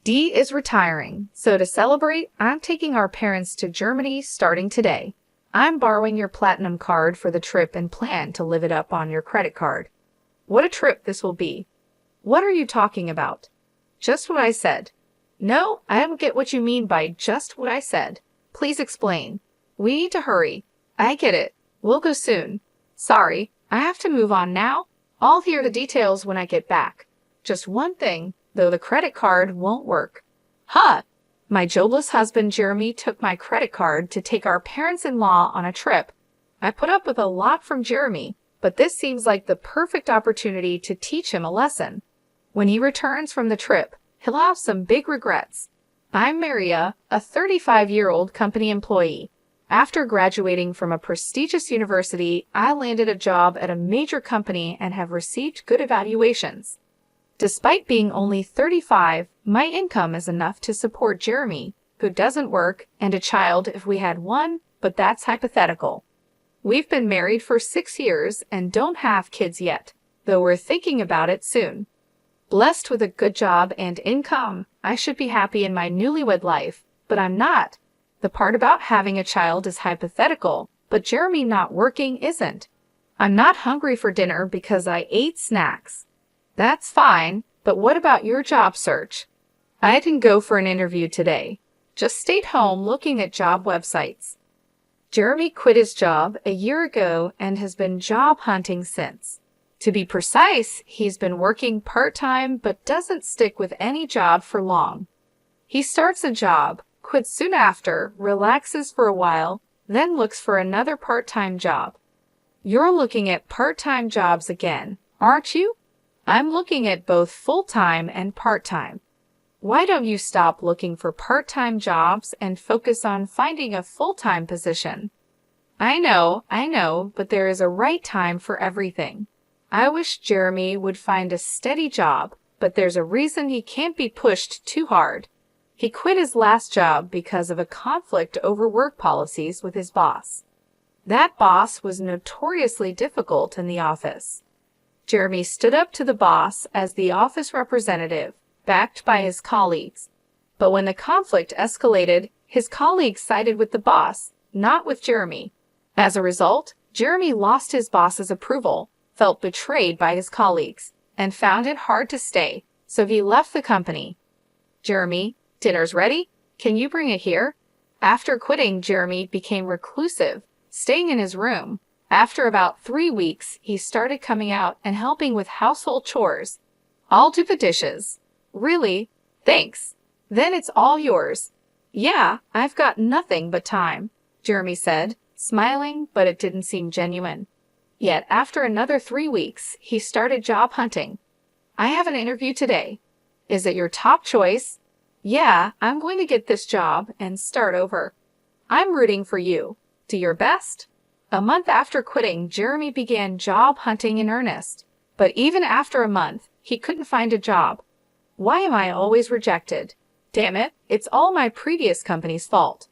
Dee is retiring, so to celebrate, I'm taking our parents to Germany starting today. I'm borrowing your platinum card for the trip and plan to live it up on your credit card. What a trip this will be. What are you talking about? Just what I said. No, I don't get what you mean by just what I said. Please explain. We need to hurry. I get it. We'll go soon. Sorry, I have to move on now. I'll hear the details when I get back. Just one thing, though the credit card won't work. Huh! My jobless husband Jeremy took my credit card to take our parents-in-law on a trip. I put up with a lot from Jeremy, but this seems like the perfect opportunity to teach him a lesson. When he returns from the trip, he'll have some big regrets. I'm Maria, a 35-year-old company employee. After graduating from a prestigious university, I landed a job at a major company and have received good evaluations. Despite being only 35, my income is enough to support Jeremy, who doesn't work, and a child if we had one, but that's hypothetical. We've been married for 6 years and don't have kids yet, though we're thinking about it soon. Blessed with a good job and income, I should be happy in my newlywed life, but I'm not. The part about having a child is hypothetical, but Jeremy not working isn't. I'm not hungry for dinner because I ate snacks. That's fine, but what about your job search? I didn't go for an interview today. Just stayed home looking at job websites. Jeremy quit his job a year ago and has been job hunting since. To be precise, he's been working part-time but doesn't stick with any job for long. He starts a job, quits soon after, relaxes for a while, then looks for another part-time job. You're looking at part-time jobs again, aren't you? I'm looking at both full-time and part-time. Why don't you stop looking for part-time jobs and focus on finding a full-time position? I know, but there is a right time for everything. I wish Jeremy would find a steady job, but there's a reason he can't be pushed too hard. He quit his last job because of a conflict over work policies with his boss. That boss was notoriously difficult in the office. Jeremy stood up to the boss as the office representative, backed by his colleagues. But when the conflict escalated, his colleagues sided with the boss, not with Jeremy. As a result, Jeremy lost his boss's approval, felt betrayed by his colleagues, and found it hard to stay, so he left the company. Jeremy, dinner's ready? Can you bring it here? After quitting, Jeremy became reclusive, staying in his room. After about 3 weeks, he started coming out and helping with household chores. I'll do the dishes. Really? Thanks. Then it's all yours. Yeah, I've got nothing but time, Jeremy said, smiling, but it didn't seem genuine. Yet after another 3 weeks, he started job hunting. I have an interview today. Is it your top choice? Yeah, I'm going to get this job and start over. I'm rooting for you. Do your best. A month after quitting, Jeremy began job hunting in earnest. But even after a month, he couldn't find a job. Why am I always rejected? Damn it, it's all my previous company's fault.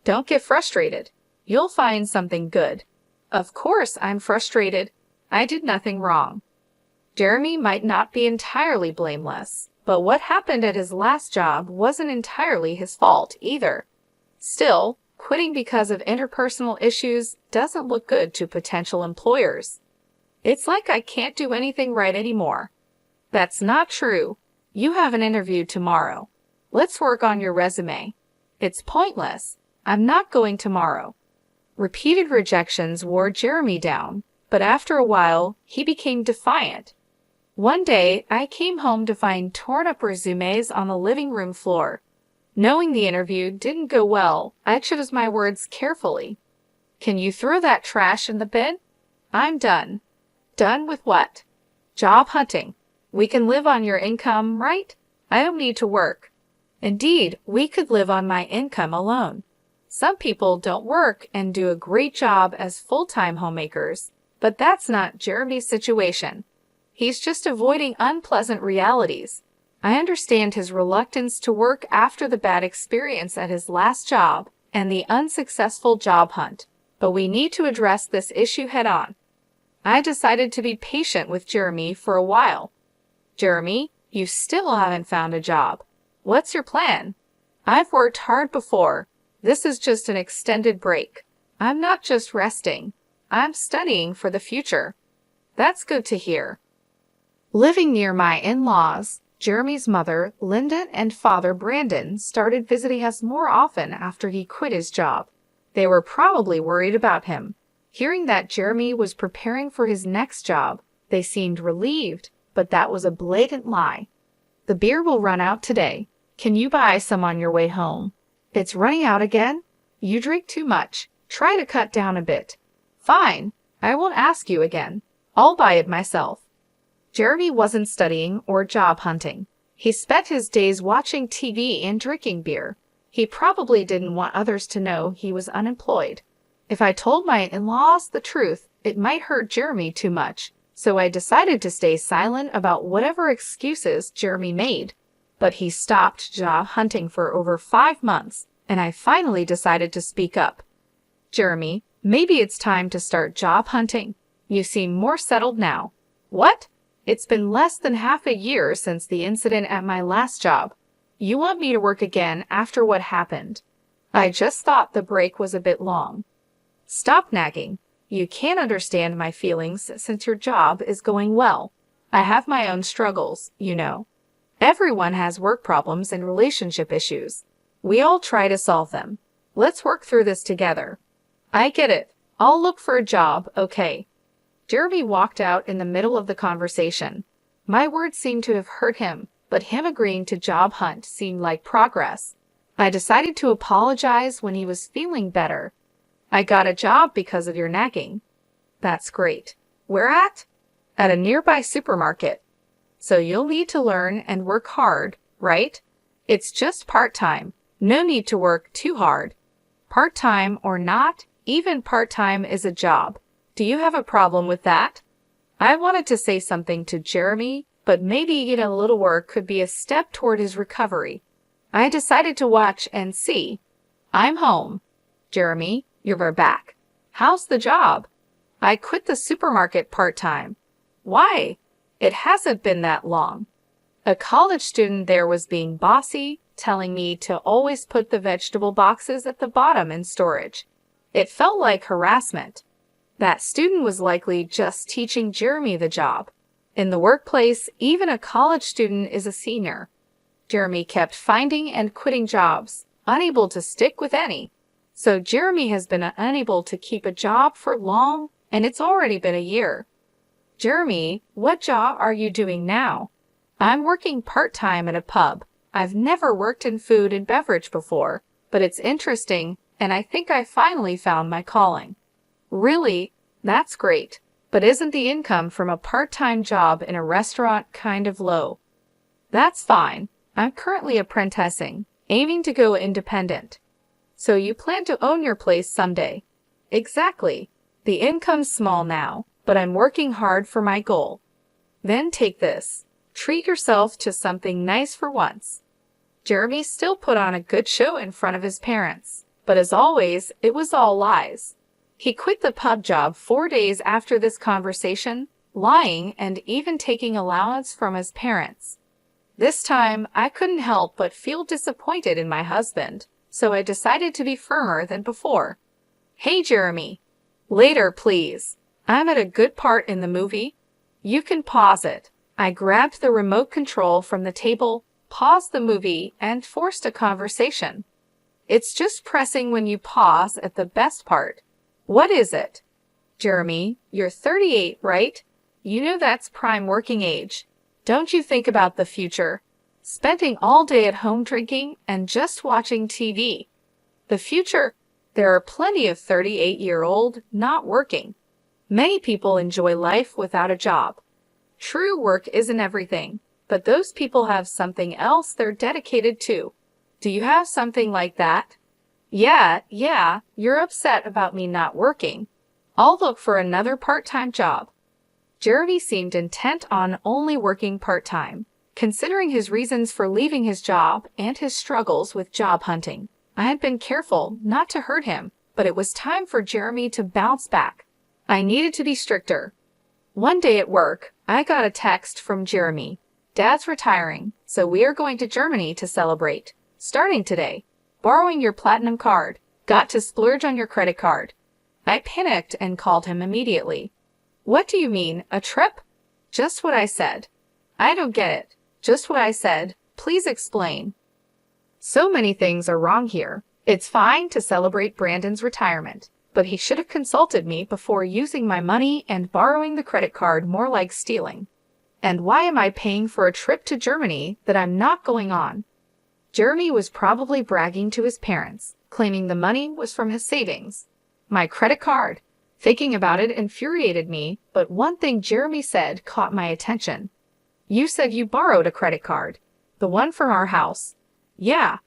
Don't get frustrated. You'll find something good. Of course I'm frustrated. I did nothing wrong. Jeremy might not be entirely blameless, but what happened at his last job wasn't entirely his fault either. Still, quitting because of interpersonal issues doesn't look good to potential employers. It's like I can't do anything right anymore. That's not true. You have an interview tomorrow. Let's work on your resume. It's pointless. I'm not going tomorrow. Repeated rejections wore Jeremy down, but after a while, he became defiant. One day, I came home to find torn-up resumes on the living room floor. Knowing the interview didn't go well, I chose my words carefully. Can you throw that trash in the bin? I'm done. Done with what? Job hunting. We can live on your income, right? I don't need to work. Indeed, we could live on my income alone. Some people don't work and do a great job as full-time homemakers, but that's not Jeremy's situation. He's just avoiding unpleasant realities. I understand his reluctance to work after the bad experience at his last job and the unsuccessful job hunt, but we need to address this issue head-on. I decided to be patient with Jeremy for a while. Jeremy, you still haven't found a job. What's your plan? I've worked hard before. This is just an extended break. I'm not just resting. I'm studying for the future. That's good to hear. Living near my in-laws, Jeremy's mother, Linda, and father, Brandon, started visiting us more often after he quit his job. They were probably worried about him. Hearing that Jeremy was preparing for his next job, they seemed relieved, but that was a blatant lie. The beer will run out today. Can you buy some on your way home? It's running out again? You drink too much. Try to cut down a bit. Fine. I won't ask you again. I'll buy it myself. Jeremy wasn't studying or job hunting. He spent his days watching TV and drinking beer. He probably didn't want others to know he was unemployed. If I told my in-laws the truth, it might hurt Jeremy too much, so I decided to stay silent about whatever excuses Jeremy made. But he stopped job hunting for over 5 months, and I finally decided to speak up. Jeremy, maybe it's time to start job hunting. You seem more settled now. What? It's been less than half a year since the incident at my last job. You want me to work again after what happened? I just thought the break was a bit long. Stop nagging. You can't understand my feelings since your job is going well. I have my own struggles, you know. Everyone has work problems and relationship issues. We all try to solve them. Let's work through this together. I get it. I'll look for a job, okay? Jeremy walked out in the middle of the conversation. My words seemed to have hurt him, but him agreeing to job hunt seemed like progress. I decided to apologize when he was feeling better. I got a job because of your nagging. That's great. Where at? At a nearby supermarket. So you'll need to learn and work hard, right? It's just part-time. No need to work too hard. Part-time or not, even part-time is a job. Do you have a problem with that? I wanted to say something to Jeremy, but maybe a little work could be a step toward his recovery. I decided to watch and see. I'm home. Jeremy, you're back. How's the job? I quit the supermarket part-time. Why? It hasn't been that long. A college student there was being bossy, telling me to always put the vegetable boxes at the bottom in storage. It felt like harassment. That student was likely just teaching Jeremy the job. In the workplace, even a college student is a senior. Jeremy kept finding and quitting jobs, unable to stick with any. So Jeremy has been unable to keep a job for long, and it's already been a year. Jeremy, what job are you doing now? I'm working part-time at a pub. I've never worked in food and beverage before, but it's interesting, and I think I finally found my calling. Really? That's great. But isn't the income from a part-time job in a restaurant kind of low? That's fine. I'm currently apprenticing, aiming to go independent. So you plan to own your place someday? Exactly. The income's small now, but I'm working hard for my goal. Then take this. Treat yourself to something nice for once. Jeremy still put on a good show in front of his parents, but as always, it was all lies. He quit the pub job 4 days after this conversation, lying and even taking allowance from his parents. This time, I couldn't help but feel disappointed in my husband, so I decided to be firmer than before. Hey, Jeremy. Later, please. I'm at a good part in the movie. You can pause it. I grabbed the remote control from the table, paused the movie, and forced a conversation. It's just pressing when you pause at the best part. What is it? Jeremy, you're 38, right? You know that's prime working age. Don't you think about the future? Spending all day at home drinking and just watching TV. The future? There are plenty of 38-year-old not working. Many people enjoy life without a job. True, work isn't everything, but those people have something else they're dedicated to. Do you have something like that? Yeah, you're upset about me not working. I'll look for another part-time job. Jeremy seemed intent on only working part-time, considering his reasons for leaving his job and his struggles with job hunting. I had been careful not to hurt him, but it was time for Jeremy to bounce back. I needed to be stricter. One day at work, I got a text from Jeremy. Dad's retiring, so we are going to Germany to celebrate. Starting today. Borrowing your platinum card. Got to splurge on your credit card. I panicked and called him immediately. What do you mean, a trip? Just what I said. I don't get it. Just what I said. Please explain. So many things are wrong here. It's fine to celebrate Brandon's retirement, but he should have consulted me before using my money and borrowing the credit card more like stealing. And why am I paying for a trip to Germany that I'm not going on? Jeremy was probably bragging to his parents, claiming the money was from his savings. My credit card. Thinking about it infuriated me, but one thing Jeremy said caught my attention. You said you borrowed a credit card. The one from our house. Yeah.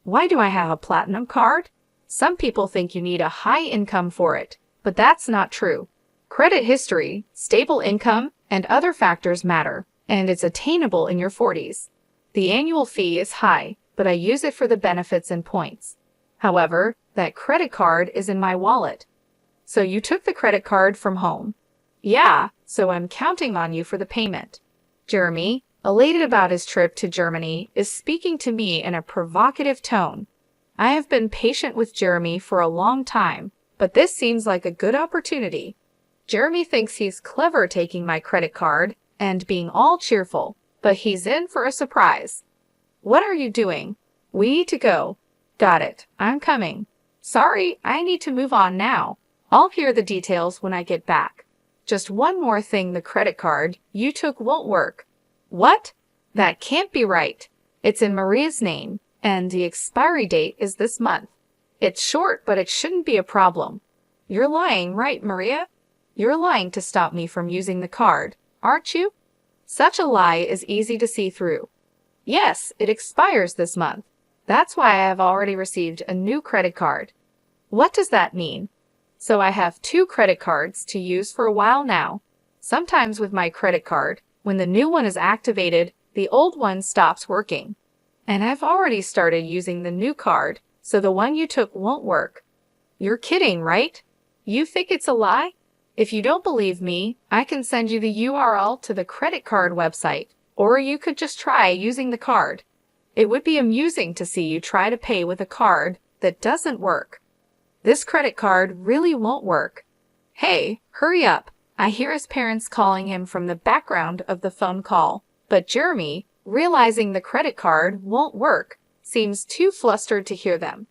Why do I have a platinum card? Some people think you need a high income for it, but that's not true. Credit history, stable income, and other factors matter, and it's attainable in your 40s. The annual fee is high, but I use it for the benefits and points. However, that credit card is in my wallet. So you took the credit card from home? Yeah, so I'm counting on you for the payment. Jeremy, elated about his trip to Germany, is speaking to me in a provocative tone. I have been patient with Jeremy for a long time, but this seems like a good opportunity. Jeremy thinks he's clever taking my credit card and being all cheerful, but he's in for a surprise. What are you doing? We need to go. Got it. I'm coming. Sorry, I need to move on now. I'll hear the details when I get back. Just one more thing, the credit card you took won't work. What? That can't be right. It's in Maria's name, and the expiry date is this month. It's short, but it shouldn't be a problem. You're lying, right, Maria? You're lying to stop me from using the card, aren't you? Such a lie is easy to see through. Yes, it expires this month. That's why I have already received a new credit card. What does that mean? So I have 2 credit cards to use for a while now. Sometimes with my credit card, when the new one is activated, the old one stops working. And I've already started using the new card, so the one you took won't work. You're kidding, right? You think it's a lie? If you don't believe me, I can send you the URL to the credit card website, or you could just try using the card. It would be amusing to see you try to pay with a card that doesn't work. This credit card really won't work. Hey, hurry up. I hear his parents calling him from the background of the phone call, but Jeremy, realizing the credit card won't work, seems too flustered to hear them.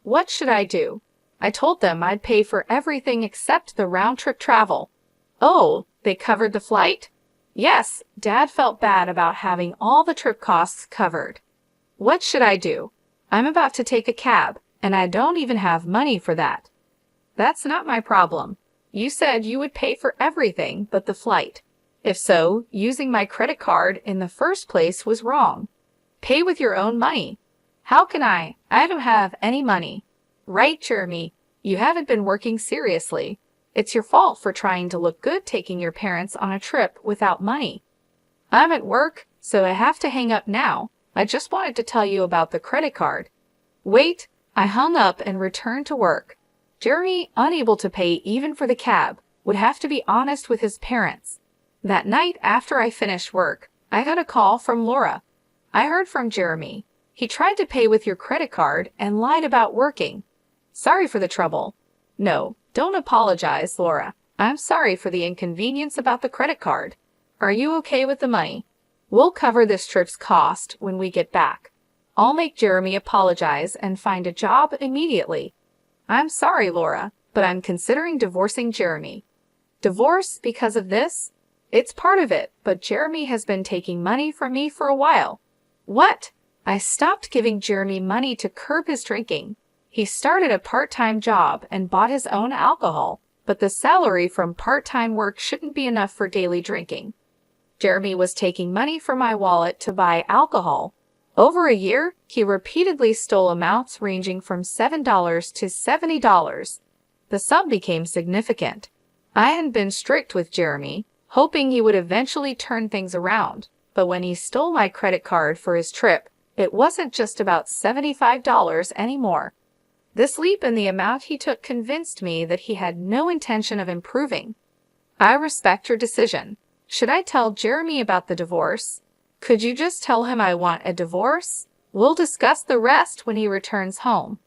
What should I do? I told them I'd pay for everything except the round-trip travel. Oh, they covered the flight? Yes, Dad felt bad about having all the trip costs covered. What should I do? I'm about to take a cab, and I don't even have money for that. That's not my problem. You said you would pay for everything but the flight. If so, using my credit card in the first place was wrong. Pay with your own money. How can I? I don't have any money. Right, Jeremy. You haven't been working seriously. It's your fault for trying to look good taking your parents on a trip without money. I'm at work, so I have to hang up now. I just wanted to tell you about the credit card. Wait, I hung up and returned to work. Jeremy, unable to pay even for the cab, would have to be honest with his parents. That night after I finished work, I got a call from Laura. I heard from Jeremy. He tried to pay with your credit card and lied about working. Sorry for the trouble. No, don't apologize, Laura. I'm sorry for the inconvenience about the credit card. Are you okay with the money? We'll cover this trip's cost when we get back. I'll make Jeremy apologize and find a job immediately. I'm sorry, Laura, but I'm considering divorcing Jeremy. Divorce because of this? It's part of it, but Jeremy has been taking money from me for a while. What? I stopped giving Jeremy money to curb his drinking. He started a part-time job and bought his own alcohol, but the salary from part-time work shouldn't be enough for daily drinking. Jeremy was taking money from my wallet to buy alcohol. Over a year, he repeatedly stole amounts ranging from $7 to $70. The sum became significant. I had been strict with Jeremy, hoping he would eventually turn things around, but when he stole my credit card for his trip, it wasn't just about $75 anymore. This leap in the amount he took convinced me that he had no intention of improving. I respect your decision. Should I tell Jeremy about the divorce? Could you just tell him I want a divorce? We'll discuss the rest when he returns home.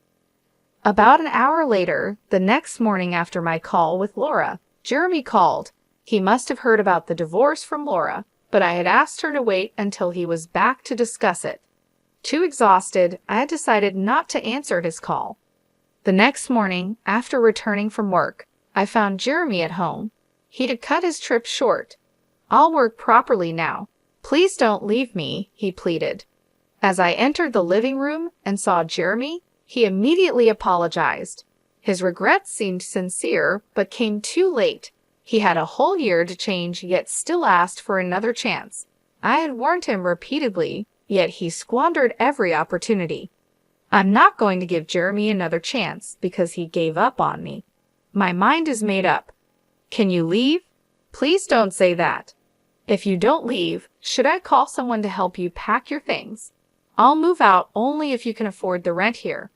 About an hour later, the next morning after my call with Laura, Jeremy called. He must have heard about the divorce from Laura, but I had asked her to wait until he was back to discuss it. Too exhausted, I had decided not to answer his call. The next morning, after returning from work, I found Jeremy at home. He'd cut his trip short. "I'll work properly now. Please don't leave me," he pleaded. As I entered the living room and saw Jeremy, he immediately apologized. His regrets seemed sincere, but came too late. He had a whole year to change, yet still asked for another chance. I had warned him repeatedly, yet he squandered every opportunity. I'm not going to give Jeremy another chance because he gave up on me. My mind is made up. Can you leave? Please don't say that. If you don't leave, should I call someone to help you pack your things? I'll move out only if you can afford the rent here.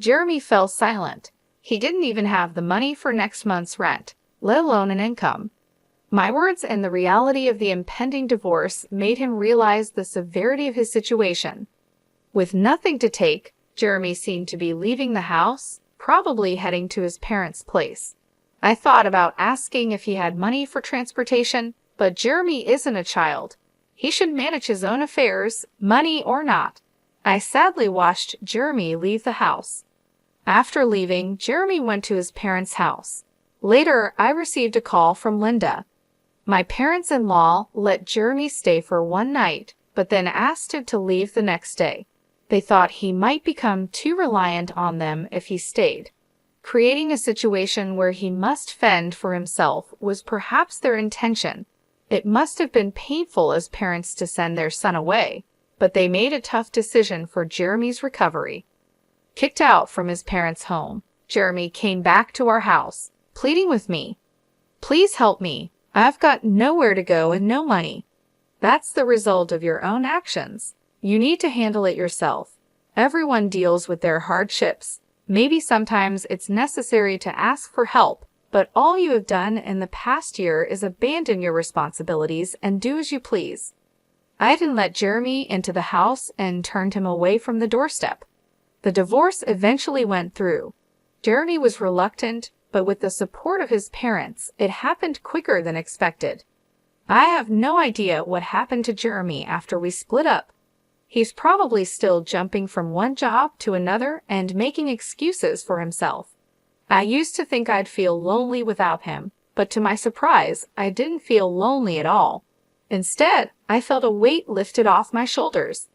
Jeremy fell silent. He didn't even have the money for next month's rent, let alone an income. My words and the reality of the impending divorce made him realize the severity of his situation. With nothing to take, Jeremy seemed to be leaving the house, probably heading to his parents' place. I thought about asking if he had money for transportation, but Jeremy isn't a child. He should manage his own affairs, money or not. I sadly watched Jeremy leave the house. After leaving, Jeremy went to his parents' house. Later, I received a call from Linda. My parents-in-law let Jeremy stay for one night, but then asked him to leave the next day. They thought he might become too reliant on them if he stayed. Creating a situation where he must fend for himself was perhaps their intention. It must have been painful as parents to send their son away, but they made a tough decision for Jeremy's recovery. Kicked out from his parents' home, Jeremy came back to our house, pleading with me. "Please help me. I've got nowhere to go and no money." That's the result of your own actions. You need to handle it yourself. Everyone deals with their hardships. Maybe sometimes it's necessary to ask for help, but all you have done in the past year is abandon your responsibilities and do as you please. I didn't let Jeremy into the house and turned him away from the doorstep. The divorce eventually went through. Jeremy was reluctant, but with the support of his parents, it happened quicker than expected. I have no idea what happened to Jeremy after we split up. He's probably still jumping from one job to another and making excuses for himself. I used to think I'd feel lonely without him, but to my surprise, I didn't feel lonely at all. Instead, I felt a weight lifted off my shoulders.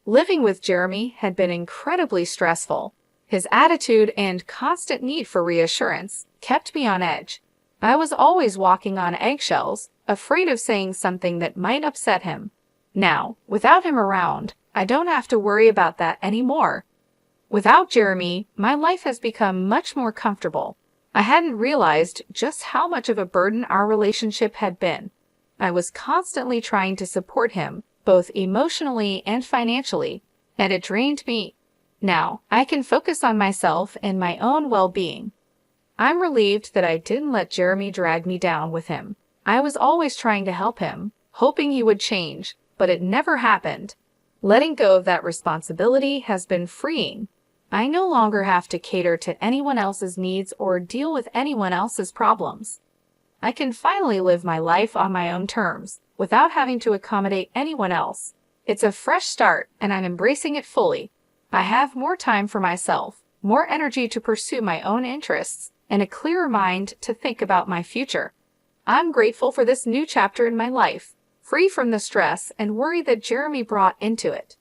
Living with Jeremy had been incredibly stressful. His attitude and constant need for reassurance kept me on edge. I was always walking on eggshells, afraid of saying something that might upset him. Now, without him around, I don't have to worry about that anymore. Without Jeremy, my life has become much more comfortable. I hadn't realized just how much of a burden our relationship had been. I was constantly trying to support him, both emotionally and financially, and it drained me. Now, I can focus on myself and my own well-being. I'm relieved that I didn't let Jeremy drag me down with him. I was always trying to help him, hoping he would change, but it never happened. Letting go of that responsibility has been freeing. I no longer have to cater to anyone else's needs or deal with anyone else's problems. I can finally live my life on my own terms, without having to accommodate anyone else. It's a fresh start, and I'm embracing it fully. I have more time for myself, more energy to pursue my own interests, and a clearer mind to think about my future. I'm grateful for this new chapter in my life, free from the stress and worry that Jeremy brought into it.